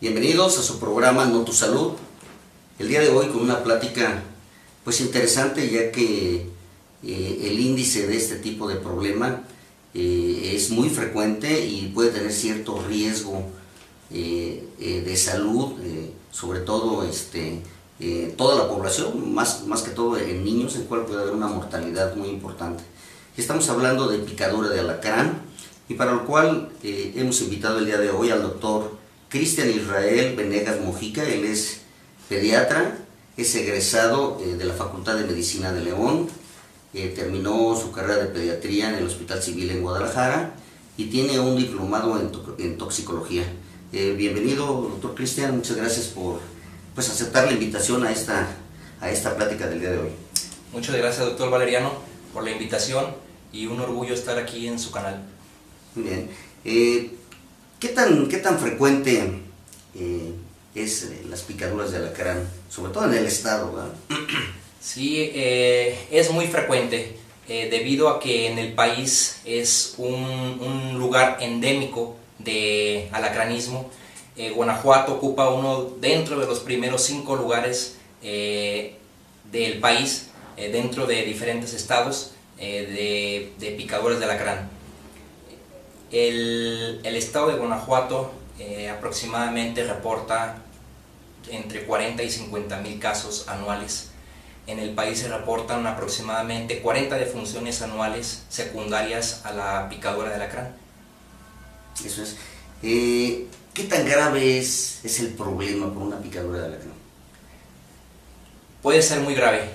Bienvenidos a su programa No Tu Salud. El día de hoy con una plática pues interesante, ya que el índice de este tipo de problema es muy frecuente y puede tener cierto riesgo de salud, sobre todo toda la población, más que todo en niños, en el cual puede haber una mortalidad muy importante. Estamos hablando de picadura de alacrán, y para lo cual hemos invitado el día de hoy al doctor Cristian Israel Venegas Mojica. Él es pediatra, es egresado de la Facultad de Medicina de León, terminó su carrera de pediatría en el Hospital Civil en Guadalajara y tiene un diplomado en toxicología. Bienvenido, doctor Cristian, muchas gracias por aceptar la invitación a esta plática del día de hoy. Muchas gracias, doctor Valeriano, por la invitación y un orgullo estar aquí en su canal. Muy bien. ¿Qué tan frecuente es las picaduras de alacrán, sobre todo en el estado, ¿verdad? Sí, es muy frecuente, debido a que en el país es un lugar endémico de alacranismo. Guanajuato ocupa uno dentro de los primeros 5 lugares del país, dentro de diferentes estados de picaduras de alacrán. El estado de Guanajuato aproximadamente reporta entre 40 y 50 mil casos anuales. En el país se reportan aproximadamente 40 defunciones anuales secundarias a la picadura de alacrán. Eso es. ¿Qué tan grave es el problema por una picadura de alacrán? Puede ser muy grave,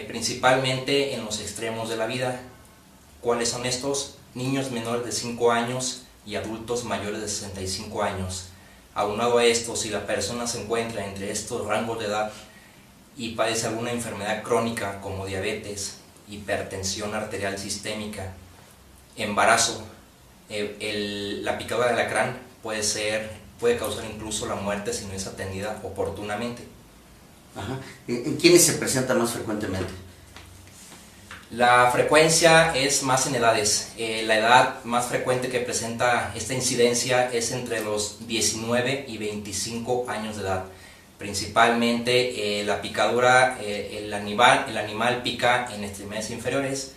principalmente en los extremos de la vida. ¿Cuáles son estos? Niños menores de 5 años y adultos mayores de 65 años. Aunado a esto, si la persona se encuentra entre estos rangos de edad y padece alguna enfermedad crónica como diabetes, hipertensión arterial sistémica, embarazo, la picadura de alacrán puede causar incluso la muerte si no es atendida oportunamente. Ajá. ¿En quiénes se presenta más frecuentemente? La frecuencia es más en edades. La edad más frecuente que presenta esta incidencia es entre los 19 y 25 años de edad. Principalmente la picadura, el animal pica en extremidades inferiores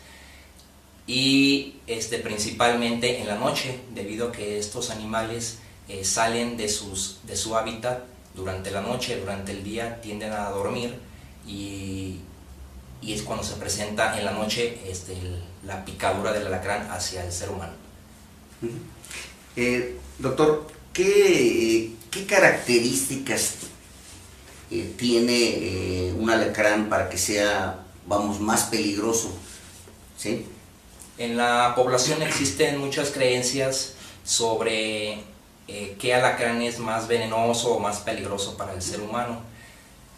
y principalmente en la noche, debido a que estos animales salen de su hábitat durante la noche. Durante el día tienden a dormir y es cuando se presenta en la noche la picadura del alacrán hacia el ser humano. Doctor, ¿qué características tiene un alacrán para que sea, más peligroso? ¿Sí? En la población existen muchas creencias sobre qué alacrán es más venenoso o más peligroso para el ser humano.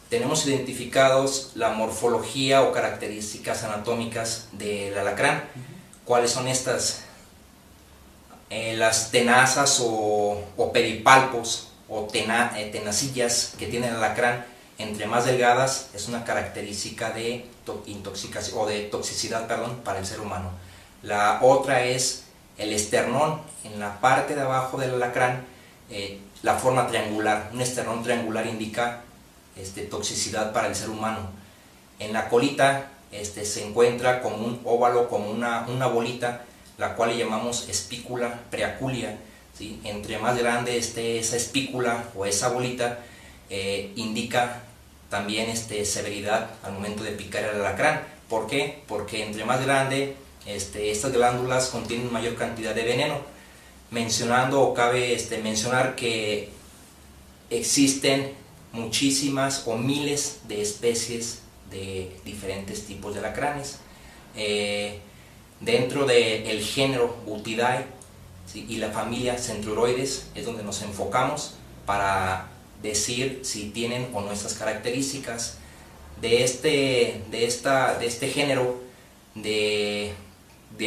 Tenemos identificados la morfología o características anatómicas del alacrán. ¿Cuáles son estas? Las tenazas o pedipalpos o tenacillas que tiene el alacrán, entre más delgadas, es una característica de intoxicación o de toxicidad, para el ser humano. La otra es el esternón. En la parte de abajo del alacrán, la forma triangular. Un esternón triangular indica toxicidad para el ser humano. En la colita se encuentra como un óvalo, como una bolita, la cual le llamamos espícula preaculia, ¿sí? Entre más grande esté esa espícula o esa bolita, indica también severidad al momento de picar el alacrán. ¿Por qué? Porque entre más grande, estas glándulas contienen mayor cantidad de veneno. Cabe mencionar que existen muchísimas o miles de especies de diferentes tipos de alacranes. Dentro del género Buthidae, ¿sí? Y la familia Centruroides es donde nos enfocamos para decir si tienen o no estas características. De este género de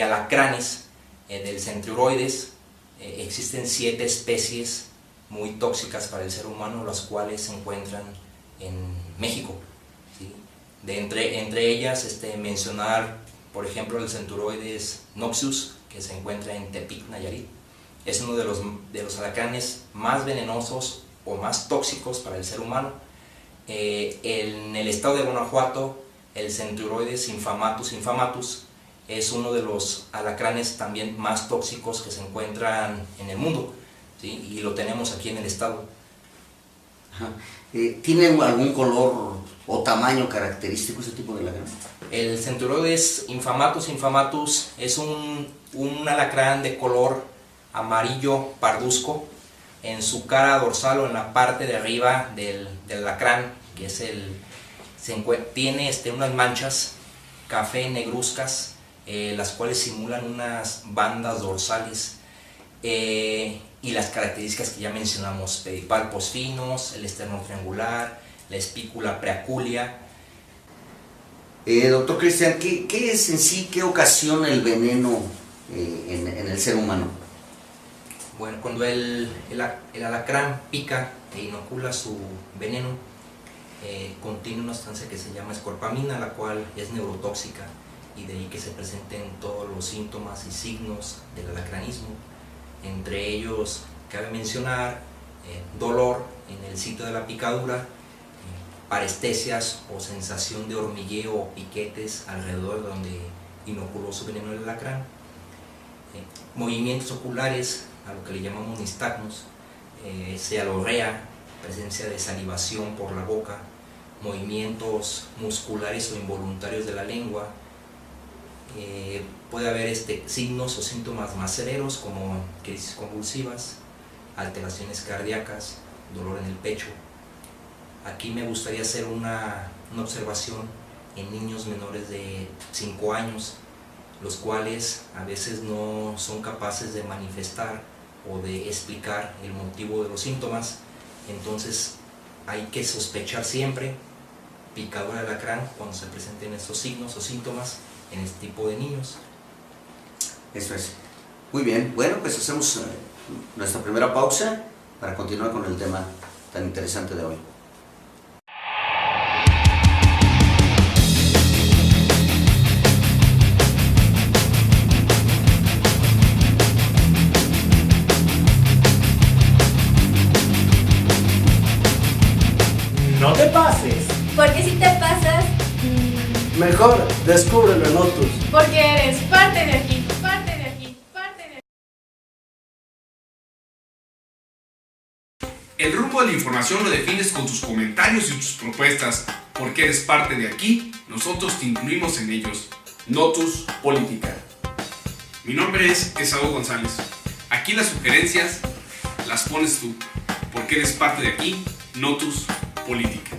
alacranes, del Centruroides, existen 7 especies muy tóxicas para el ser humano, las cuales se encuentran en México, ¿sí? Entre ellas mencionar, por ejemplo, el Centruroides noxus, que se encuentra en Tepic, Nayarit. Es uno de los alacranes más venenosos o más tóxicos para el ser humano. En el estado de Guanajuato, el Centuroides infamatus es uno de los alacranes también más tóxicos que se encuentran en el mundo, ¿sí? Y lo tenemos aquí en el estado. ¿Tiene algún color o tamaño característico ese tipo de alacrán? El Centuroides infamatus es un alacrán de color amarillo parduzco en su cara dorsal o en la parte de arriba del alacrán, que es tiene unas manchas café negruzcas, las cuales simulan unas bandas dorsales, y las características que ya mencionamos: pedipalpos finos, el esterno triangular, la espícula preaculia. Doctor Cristian, ¿qué es en sí, qué ocasiona el veneno en el ser humano? Bueno, cuando el alacrán pica e inocula su veneno, contiene una sustancia que se llama escorpamina, la cual es neurotóxica, y de ahí que se presenten todos los síntomas y signos del alacranismo. Entre ellos cabe mencionar dolor en el sitio de la picadura, parestesias o sensación de hormigueo o piquetes alrededor de donde inoculó su veneno el alacrán, movimientos oculares, a lo que le llamamos nistagmus, cealorrea, presencia de salivación por la boca, movimientos musculares o involuntarios de la lengua. Puede haber signos o síntomas más severos como crisis convulsivas, alteraciones cardíacas, dolor en el pecho. Aquí me gustaría hacer una observación en niños menores de 5 años, los cuales a veces no son capaces de manifestar o de explicar el motivo de los síntomas. Entonces hay que sospechar siempre picadura de alacrán cuando se presenten estos signos o síntomas en este tipo de niños. Eso es. Muy bien. Bueno, pues hacemos nuestra primera pausa para continuar con el tema tan interesante de hoy. No te pases. Porque si te pasas, Mejor descúbrelo en Notus. porque eres parte de aquí, parte de aquí, parte de aquí. El rumbo de la información lo defines con tus comentarios y tus propuestas, porque eres parte de aquí, nosotros te incluimos en ellos. Notus Política. Mi nombre es Esaú González. Aquí las sugerencias las pones tú, porque eres parte de aquí, Notus Política.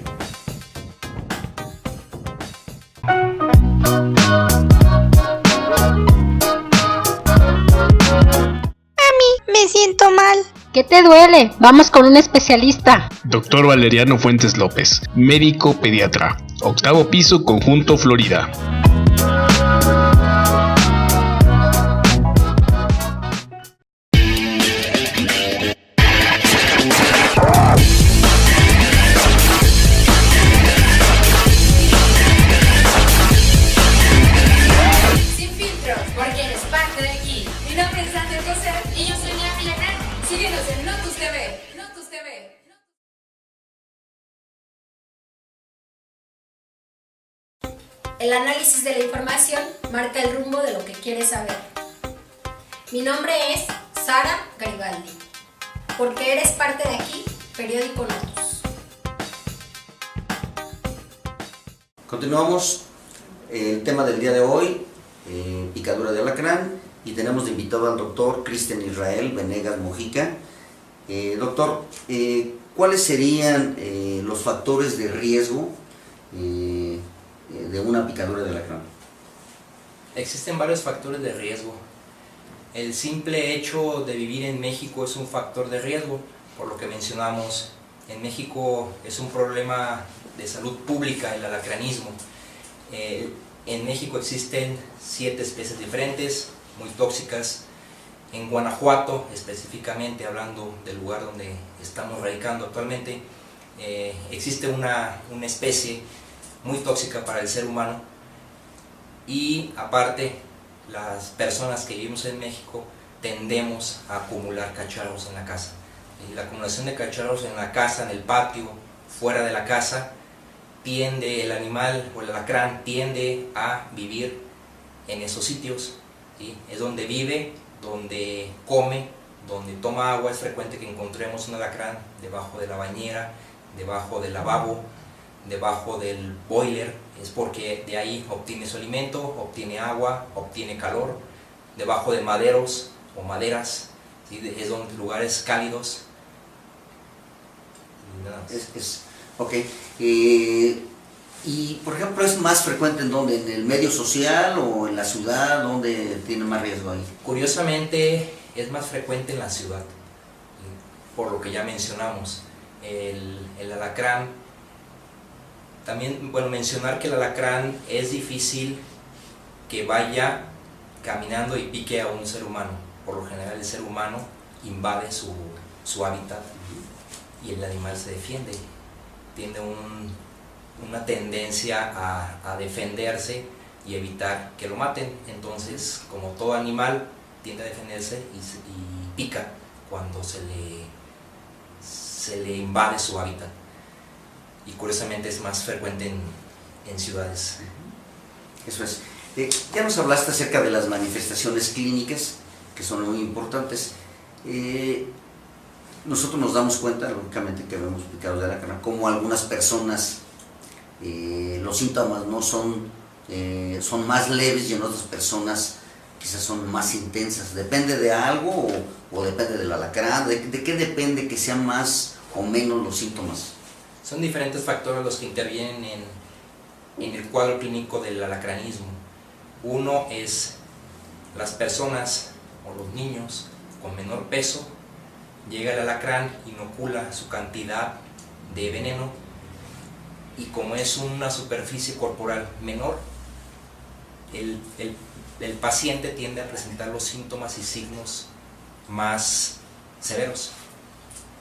Me siento mal. ¿Qué te duele? Vamos con un especialista. Doctor Valeriano Fuentes López, médico pediatra, 8º piso, Conjunto Florida. Sin filtros, porque eres parte de aquí. Mi nombre es Ángel Coser y yo soy Nia Villagrán. Síguenos en Notus TV. Notus TV. El análisis de la información marca el rumbo de lo que quieres saber. Mi nombre es Sara Garibaldi. Porque eres parte de aquí, Periódico Notus. Continuamos el tema del día de hoy, picadura de alacrán, y tenemos de invitado al doctor Cristian Israel Venegas Mojica. Doctor, ¿cuáles serían los factores de riesgo de una picadura de alacrán? Existen varios factores de riesgo. El simple hecho de vivir en México es un factor de riesgo, por lo que mencionamos. En México es un problema de salud pública el alacranismo. En México existen 7 especies diferentes, muy tóxicas. En Guanajuato, específicamente hablando del lugar donde estamos radicando actualmente, existe una especie muy tóxica para el ser humano, y aparte las personas que vivimos en México tendemos a acumular cacharros en la casa. La acumulación de cachorros en la casa, en el patio, fuera de la casa, el animal o el alacrán tiende a vivir en esos sitios, ¿sí? Es donde vive, donde come, donde toma agua. Es frecuente que encontremos un alacrán debajo de la bañera, debajo del lavabo, debajo del boiler. Es porque de ahí obtiene su alimento, obtiene agua, obtiene calor. Debajo de maderos o maderas, ¿sí? Es donde lugares cálidos. Y nada más. Ok. Y por ejemplo, ¿es más frecuente en dónde? ¿En el medio social o en la ciudad? ¿Dónde tiene más riesgo ahí? Curiosamente es más frecuente en la ciudad, por lo que ya mencionamos. El alacrán, también, bueno, mencionar que el alacrán es difícil que vaya caminando y pique a un ser humano. Por lo general el ser humano invade su hábitat y el animal se defiende. Tiene una tendencia a defenderse y evitar que lo maten. Entonces, como todo animal, tiende a defenderse y pica cuando se le invade su hábitat. Y curiosamente es más frecuente en ciudades. Eso es. Ya nos hablaste acerca de las manifestaciones clínicas, que son muy importantes. Nosotros nos damos cuenta, lógicamente, que vemos picados de alacrán, como algunas personas los síntomas no son más leves y en otras personas quizás son más intensas. ¿Depende de algo o depende del alacrán? ¿De qué depende que sean más o menos los síntomas? Son diferentes factores los que intervienen en el cuadro clínico del alacranismo. Uno es las personas o los niños con menor peso. Llega el alacrán, inocula su cantidad de veneno y como es una superficie corporal menor, el paciente tiende a presentar los síntomas y signos más severos.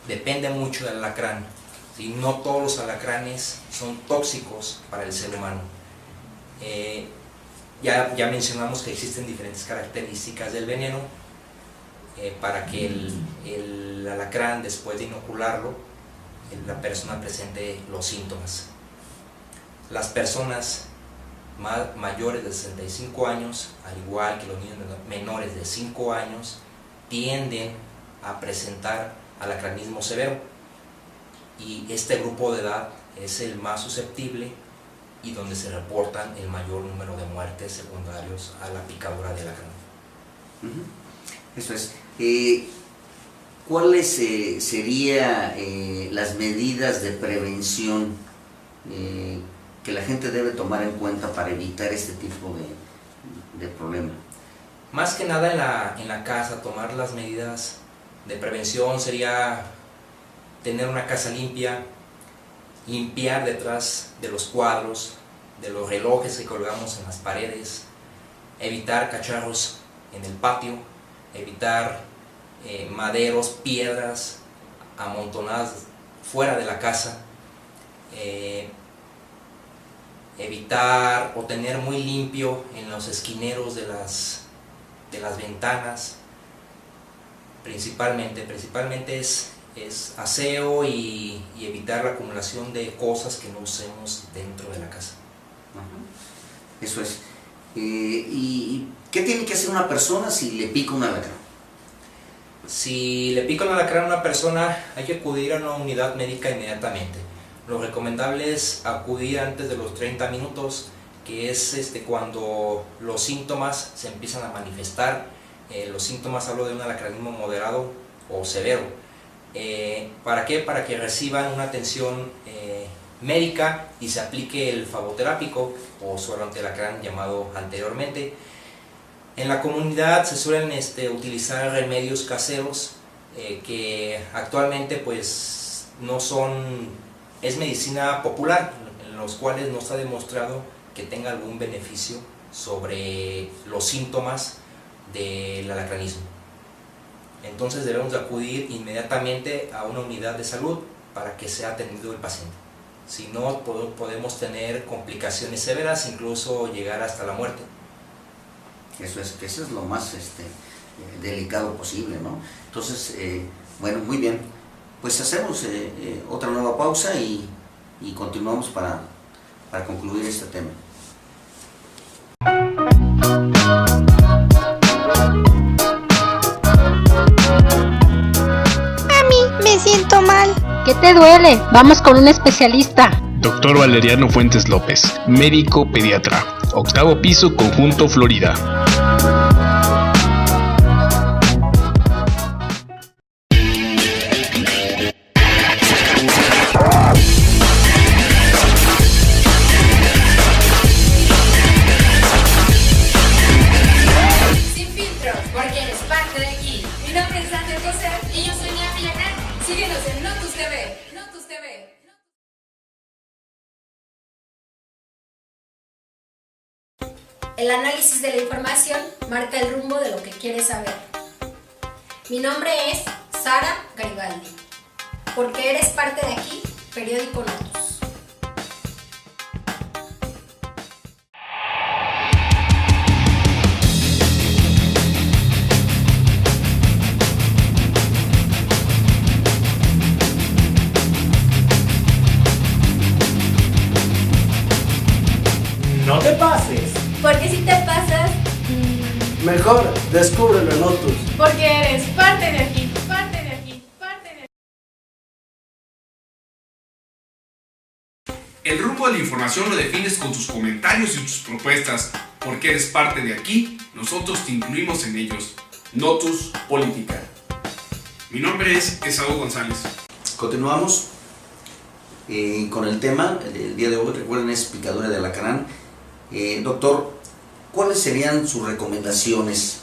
Depende mucho del alacrán, ¿sí? No todos los alacranes son tóxicos para el ser humano. Ya mencionamos que existen diferentes características del veneno para que el alacrán, después de inocularlo, la persona presente los síntomas. Las personas mayores de 65 años, al igual que los niños menores de 5 años, tienden a presentar alacranismo severo, y este grupo de edad es el más susceptible y donde se reportan el mayor número de muertes secundarios a la picadura de alacrán. Eso es. ¿Cuáles serían las medidas de prevención que la gente debe tomar en cuenta para evitar este tipo de problema? Más que nada en la casa, tomar las medidas de prevención sería tener una casa limpia, limpiar detrás de los cuadros, de los relojes que colgamos en las paredes, evitar cacharros en el patio, evitar maderos, piedras amontonadas fuera de la casa, evitar o tener muy limpio en los esquineros de las ventanas. Principalmente es aseo y evitar la acumulación de cosas que no usemos dentro de la casa. Eso es. ¿Y qué tiene que hacer una persona si le pica un alacrán? Si le pica un alacrán a una persona, hay que acudir a una unidad médica inmediatamente. Lo recomendable es acudir antes de los 30 minutos, que es cuando los síntomas se empiezan a manifestar. Los síntomas, hablo de un alacranismo moderado o severo. ¿Para qué? Para que reciban una atención médica y se aplique el fagoterápico o suero antialacrán llamado anteriormente. En la comunidad se suelen utilizar remedios caseros que actualmente pues no son, es medicina popular, en los cuales no está demostrado que tenga algún beneficio sobre los síntomas del alacranismo. Entonces debemos de acudir inmediatamente a una unidad de salud para que sea atendido el paciente. Si no, podemos tener complicaciones severas, incluso llegar hasta la muerte. Eso es lo más delicado posible, ¿no? Entonces, bueno, muy bien. pues hacemos otra nueva pausa y continuamos para concluir este tema. Me siento mal. ¿Qué te duele? Vamos con un especialista. Doctor Valeriano Fuentes López, médico pediatra, octavo piso, Conjunto Florida. Sin filtros, porque eres parte de aquí. Mi nombre es Ángel Coser y yo soy Nia Villarreal. Síguenos en Notus TV. Notus TV. El análisis de la información marca el rumbo de lo que quieres saber. Mi nombre es Sara Garibaldi. Porque eres parte de aquí, Periódico Notus. No te pases. Porque si te pasas, Mejor descúbrelo en Notus. porque eres parte de aquí, parte de aquí, parte de aquí. El rumbo de la información lo defines con tus comentarios y tus propuestas. Porque eres parte de aquí, nosotros te incluimos en ellos. Notus Política. Mi nombre es Esaú González. Continuamos con el tema del día de hoy. Recuerden, es picadura de alacrán. Doctor, ¿cuáles serían sus recomendaciones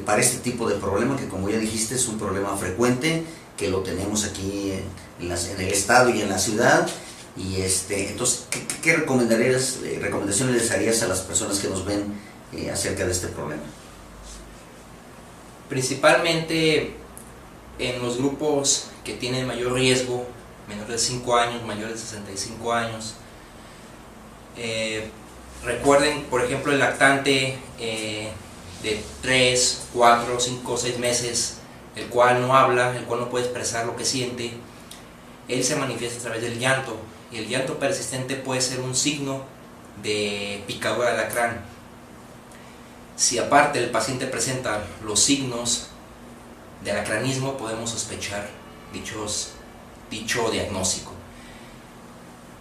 para este tipo de problema que, como ya dijiste, es un problema frecuente, que lo tenemos aquí en el estado y en la ciudad? Y entonces, ¿qué recomendaciones les harías a las personas que nos ven acerca de este problema? Principalmente en los grupos que tienen mayor riesgo, menores de 5 años, mayores de 65 años. Recuerden, por ejemplo, el lactante de 3, 4, 5, 6 meses, el cual no habla, el cual no puede expresar lo que siente. Él se manifiesta a través del llanto, y el llanto persistente puede ser un signo de picadura de alacrán. Si aparte el paciente presenta los signos de alacranismo, podemos sospechar dicho diagnóstico.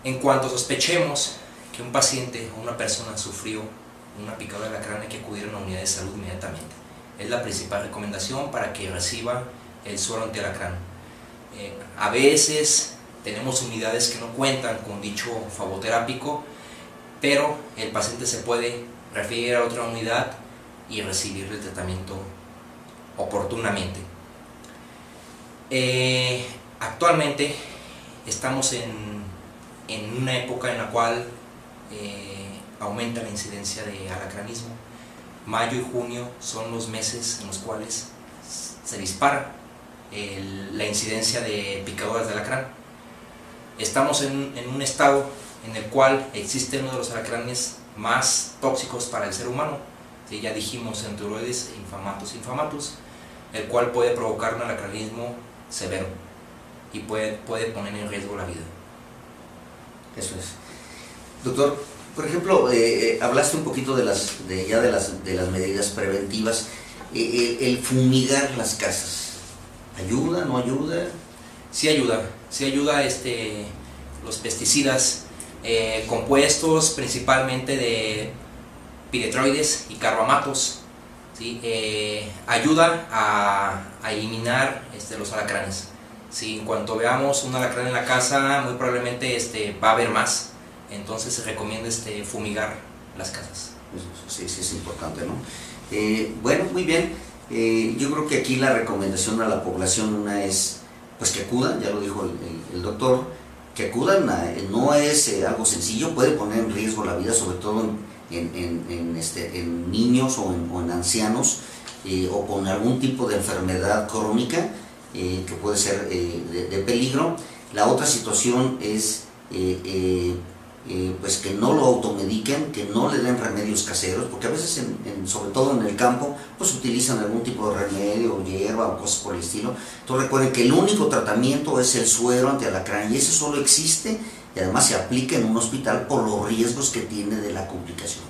En cuanto sospechemos que un paciente o una persona sufrió una picadura de alacrán, hay que acudir a una unidad de salud inmediatamente. Es la principal recomendación para que reciba el suero antialacrán. A veces tenemos unidades que no cuentan con dicho fagoterápico, pero el paciente se puede referir a otra unidad y recibir el tratamiento oportunamente. Actualmente estamos en una época en la cual aumenta la incidencia de alacranismo. Mayo y junio son los meses en los cuales se dispara la incidencia de picaduras de alacrán. Estamos en un estado en el cual existe uno de los alacranes más tóxicos para el ser humano. ¿Sí? Ya dijimos Enteroides infamatus, el cual puede provocar un alacranismo severo y puede poner en riesgo la vida. Eso es. Doctor, por ejemplo, hablaste un poquito de las medidas preventivas. El fumigar las casas, ¿ayuda, no ayuda? Sí ayuda los pesticidas compuestos principalmente de piretroides y carbamatos, ¿sí? Ayuda a eliminar los alacranes. ¿Sí? En cuanto veamos un alacrán en la casa, muy probablemente va a haber más, entonces se recomienda fumigar las casas. Sí, es importante, ¿no? Bueno, muy bien. Yo creo que aquí la recomendación a la población una es pues que acudan, ya lo dijo el doctor, que acudan, no es algo sencillo, puede poner en riesgo la vida, sobre todo en niños o en ancianos, o con algún tipo de enfermedad crónica que puede ser de peligro. La otra situación es pues que no lo automediquen, que no le den remedios caseros, porque a veces, sobre todo en el campo, pues utilizan algún tipo de remedio, hierba o cosas por el estilo. Entonces recuerden que el único tratamiento es el suero antialacrán, y ese solo existe y además se aplica en un hospital por los riesgos que tiene de la complicación.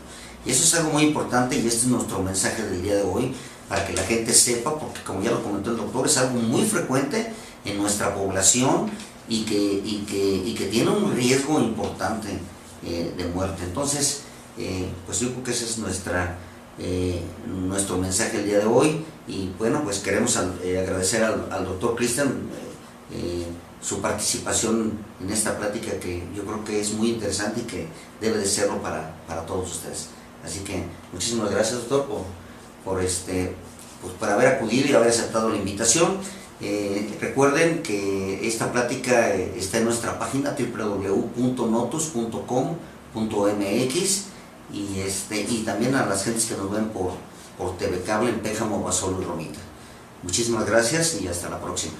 Y eso es algo muy importante, y este es nuestro mensaje del día de hoy, para que la gente sepa, porque como ya lo comentó el doctor, es algo muy frecuente en nuestra población y que tiene un riesgo importante de muerte. Entonces, pues yo creo que ese es nuestro mensaje el día de hoy, y bueno, pues queremos agradecer al doctor Cristian su participación en esta plática, que yo creo que es muy interesante y que debe de serlo para todos ustedes. Así que muchísimas gracias, doctor, por haber acudido y haber aceptado la invitación. Recuerden que esta plática está en nuestra página www.notus.com.mx, y también a las gentes que nos ven por TV Cable en Pénjamo, Basolo y Romita. Muchísimas gracias y hasta la próxima.